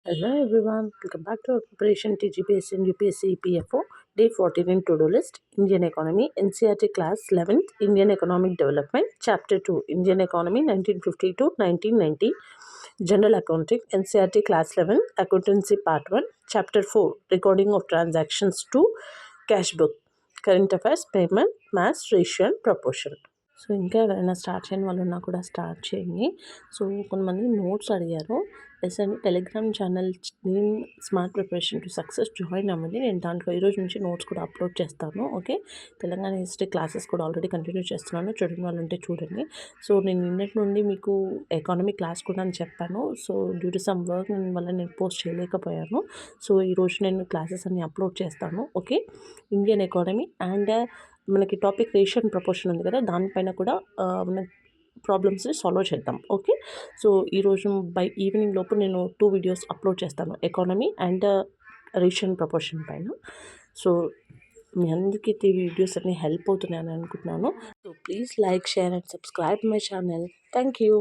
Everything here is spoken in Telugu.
Hello everyone, welcome back to our preparation TGPSC and UPSC EPFO Day 14 in to-do list. Indian Economy, NCERT Class 11th, Indian Economic Development, Chapter 2, Indian Economy 1950 to 1990, General Accounting, NCERT Class 11, Accountancy Part 1, Chapter 4, Recording of Transactions 2, Cash Book, Current Affairs, Payment, Mass, Ratio and Proportion. So ఇంకా ఎవరైనా స్టార్ట్ చేయని వాళ్ళు ఉన్నా కూడా స్టార్ట్ చేయండి. సో కొంతమంది నోట్స్ అడిగారు. Telegram channel name smart preparation to success join అవ్వండి. నేను దాంట్లో ఈరోజు నుంచి నోట్స్ కూడా అప్లోడ్ చేస్తాను. ఓకే, తెలంగాణ హిస్టరీ క్లాసెస్ కూడా ఆల్రెడీ కంటిన్యూ చేస్తున్నాను. చూడని వాళ్ళు ఉంటే చూడండి. సో నేను నిన్నటి నుండి మీకు ఎకానమీ క్లాస్ కూడా అని చెప్పాను. So due to some work వల్ల నేను పోస్ట్ చేయలేకపోయాను. సో ఈరోజు నేను క్లాసెస్ అన్ని అప్లోడ్ చేస్తాను. ఓకే, ఇండియన్ ఎకానమీ అండ్ మనకి టాపిక్ రేషియో అండ్ ప్రపోర్షన్ ఉంది కదా, దానిపైన కూడా మన ప్రాబ్లమ్స్ని సాల్వ్ చేద్దాం. ఓకే, సో ఈరోజు బై ఈవినింగ్ లోపు నేను 2 వీడియోస్ అప్లోడ్ చేస్తాను economy and ratio and proportion పైన. సో మీ అందరికీ ఈ వీడియోస్ అన్ని హెల్ప్ అవుతున్నాయని అనుకుంటున్నాను. So please like, share and subscribe my channel. Thank you.